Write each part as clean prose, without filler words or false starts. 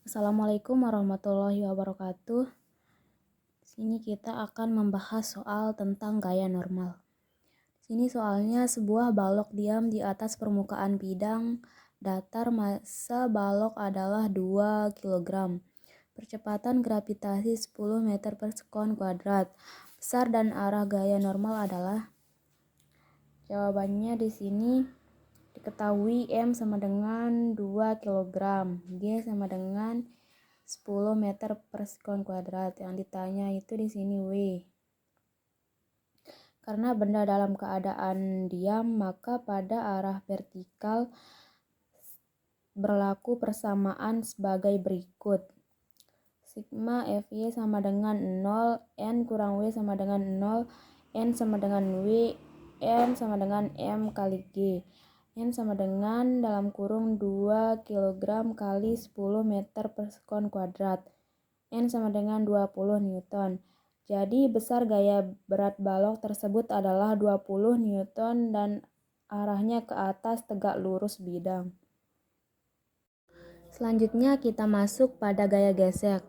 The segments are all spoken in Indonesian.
Assalamualaikum warahmatullahi wabarakatuh. Di sini kita akan membahas soal tentang gaya normal. Di sini soalnya sebuah balok diam di atas permukaan bidang datar, massa balok adalah 2 kg. Percepatan gravitasi 10 meter per sekon kuadrat. Besar dan arah gaya normal adalah. Jawabannya di sini diketahui M sama dengan 2 kg, G sama dengan 10 meter per sekon kuadrat. Yang ditanya itu di sini W. Karena benda dalam keadaan diam, maka pada arah vertikal berlaku persamaan sebagai berikut. Sigma Fy sama dengan 0, N kurang W sama dengan 0, N sama dengan W, N sama dengan M kali G. N sama dengan dalam kurung 2 kg kali 10 meter per sekon kuadrat. N sama dengan 20 Newton. Jadi besar gaya berat balok tersebut adalah 20 Newton dan arahnya ke atas tegak lurus bidang. Selanjutnya kita masuk pada gaya gesek.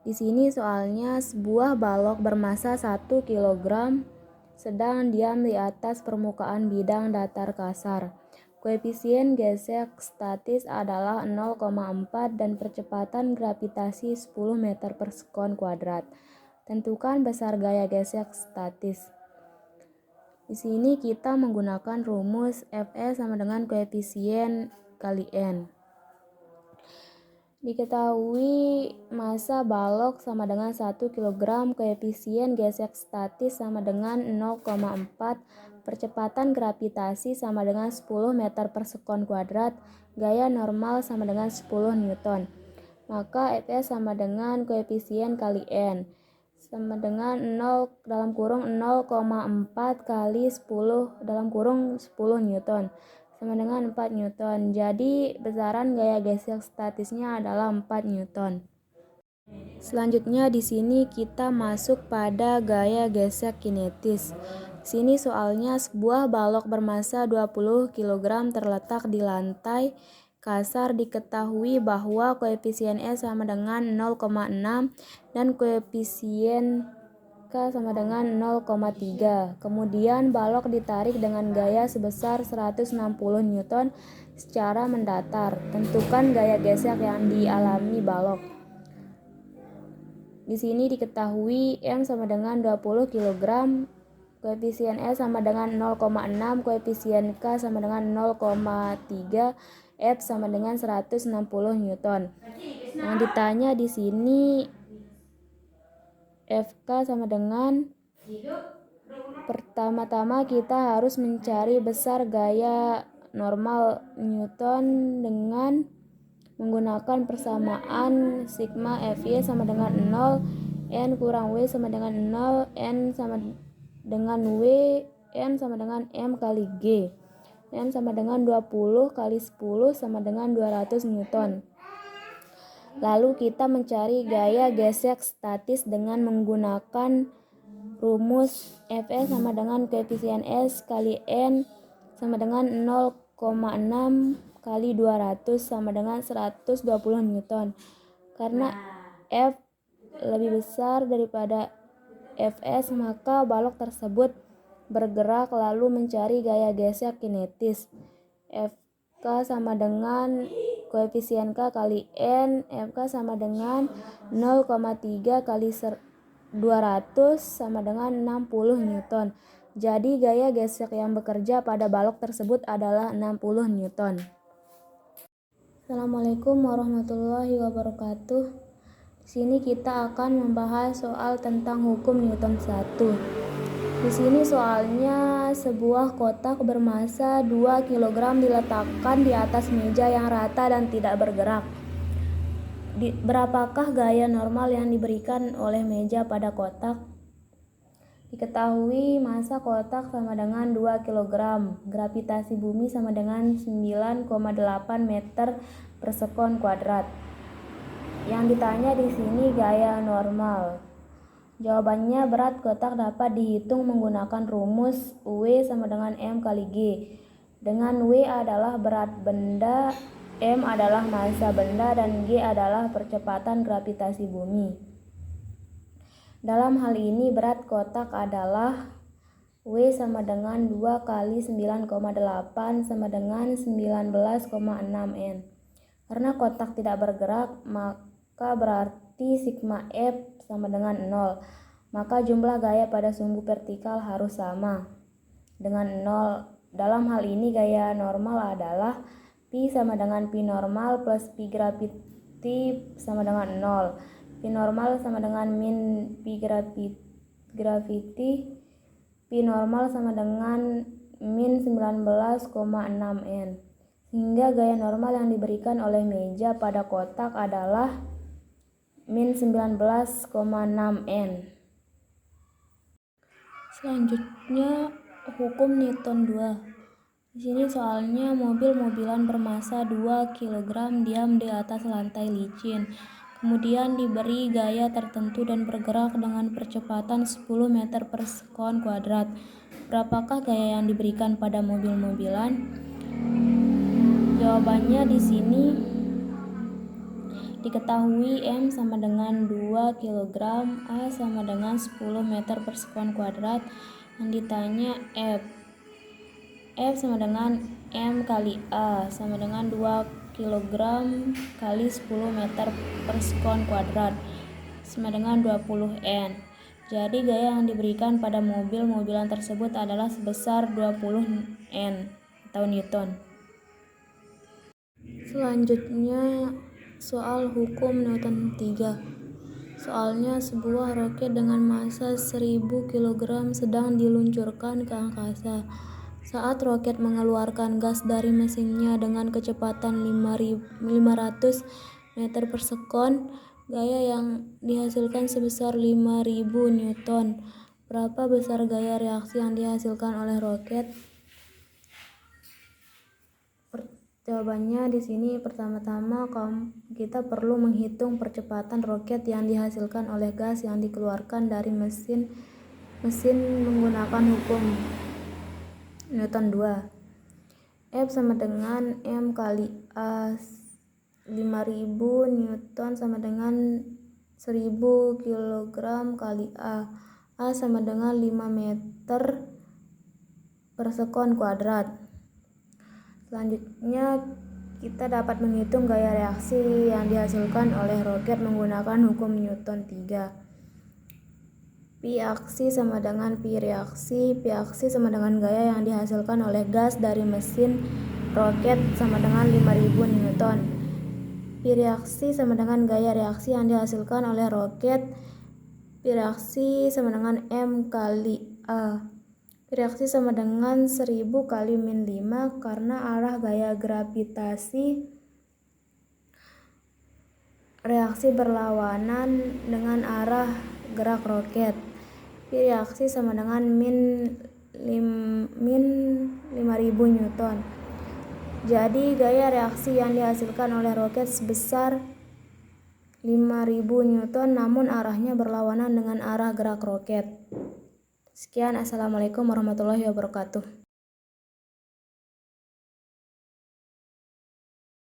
Di sini soalnya sebuah balok bermassa 1 kg sedang diam di atas permukaan bidang datar kasar. Koefisien gesek statis adalah 0,4 dan percepatan gravitasi 10 meter per sekon kuadrat. Tentukan besar gaya gesek statis. Di sini kita menggunakan rumus Fe sama dengan koefisien kali N. Diketahui massa balok sama dengan 1 kg, koefisien gesek statis sama dengan 0,4, percepatan gravitasi sama dengan 10 meter per sekon kuadrat, gaya normal sama dengan 10 Newton. Maka Fe sama dengan koefisien kali N sama dengan 0 dalam kurung 0,4 kali 10 dalam kurung 10 Newton sama dengan 4 Newton. Jadi besaran gaya gesek statisnya adalah 4 Newton. Selanjutnya di sini kita masuk pada gaya gesek kinetis. Sini soalnya sebuah balok bermassa 20 kg terletak di lantai kasar. Diketahui bahwa koefisien E sama dengan 0,6 dan koefisien K sama dengan 0,3. Kemudian balok ditarik dengan gaya sebesar 160 Newton secara mendatar. Tentukan gaya gesek yang dialami balok. Di sini diketahui M sama dengan 20 kg, koefisien E sama dengan 0,6, koefisien K sama dengan 0,3, F sama dengan 160 Newton. Yang ditanya di sini FK sama dengan, pertama-tama kita harus mencari besar gaya normal Newton dengan menggunakan persamaan sigma Fy sama dengan 0, N kurang W sama dengan 0, N sama dengan W, N sama dengan M kali G. N sama dengan 20 kali 10 sama dengan 200 Newton. Lalu kita mencari gaya gesek statis dengan menggunakan rumus Fe sama dengan koefisien S kali N sama dengan 0,6 kali 200 sama dengan 120 Newton. Karena F lebih besar daripada Fs, maka balok tersebut bergerak lalu mencari gaya gesek kinetis. Fk sama dengan koefisien K kali N, Fk sama dengan 0,3 kali 200 sama dengan 60 Newton. Jadi gaya gesek yang bekerja pada balok tersebut adalah 60 Newton. Assalamualaikum warahmatullahi wabarakatuh. Di sini kita akan membahas soal tentang hukum Newton 1. Di sini soalnya sebuah kotak bermassa 2 kg diletakkan di atas meja yang rata dan tidak bergerak. Berapakah gaya normal yang diberikan oleh meja pada kotak? Diketahui massa kotak sama dengan 2 kg, gravitasi bumi sama dengan 9,8 meter per sekon kuadrat. Yang ditanya di sini gaya normal. Jawabannya berat kotak dapat dihitung menggunakan rumus W sama dengan M kali G. Dengan W adalah berat benda, M adalah massa benda dan G adalah percepatan gravitasi bumi. Dalam hal ini berat kotak adalah W sama dengan 2 kali 9,8 sama dengan 19,6 N. Karena kotak tidak bergerak, maka berarti sigma F sama dengan 0. Maka jumlah gaya pada sumbu vertikal harus sama dengan 0. Dalam hal ini gaya normal adalah Pi sama dengan Pi normal plus Pi graviti sama dengan 0. Pi normal sama dengan min Pi graviti. Pi normal sama dengan min 19,6 N. Sehingga gaya normal yang diberikan oleh meja pada kotak adalah min 19,6 N. Selanjutnya hukum Newton 2. Di sini soalnya mobil-mobilan bermassa 2 kg diam di atas lantai licin. Kemudian diberi gaya tertentu dan bergerak dengan percepatan 10 meter per sekon kuadrat. Berapakah gaya yang diberikan pada mobil-mobilan? Jawabannya di sini diketahui M sama dengan 2 kg, A sama dengan 10 meter per sekon kuadrat. Yang ditanya F sama dengan M kali A sama dengan 2 kg kali 10 meter per sekon kuadrat sama dengan 20 N. Jadi gaya yang diberikan pada mobil-mobilan tersebut adalah sebesar 20 N atau Newton. Selanjutnya soal hukum Newton 3. Soalnya sebuah roket dengan massa 1000 kg sedang diluncurkan ke angkasa. Saat roket mengeluarkan gas dari mesinnya dengan kecepatan 500 meter per sekon, gaya yang dihasilkan sebesar 5000 Newton. Berapa besar gaya reaksi yang dihasilkan oleh roket? Jawabannya di sini pertama-tama kita perlu menghitung percepatan roket yang dihasilkan oleh gas yang dikeluarkan dari mesin menggunakan hukum Newton 2. F sama dengan M kali A. 5000 Newton sama dengan 1000 kg kali A. A sama dengan 5 meter per sekon kuadrat. Selanjutnya kita dapat menghitung gaya reaksi yang dihasilkan oleh roket menggunakan hukum Newton 3. Pi aksi sama dengan pi reaksi. Pi aksi sama dengan gaya yang dihasilkan oleh gas dari mesin roket sama dengan 5000 Newton. Pi reaksi sama dengan gaya reaksi yang dihasilkan oleh roket. Pi reaksi sama dengan M kali A. Pi reaksi sama dengan 1000 kali min 5 karena arah gaya gravitasi reaksi berlawanan dengan arah gerak roket. Pi reaksi sama dengan min 5000 Newton. Jadi gaya reaksi yang dihasilkan oleh roket sebesar 5000 Newton namun arahnya berlawanan dengan arah gerak roket. Sekian, assalamualaikum warahmatullahi wabarakatuh.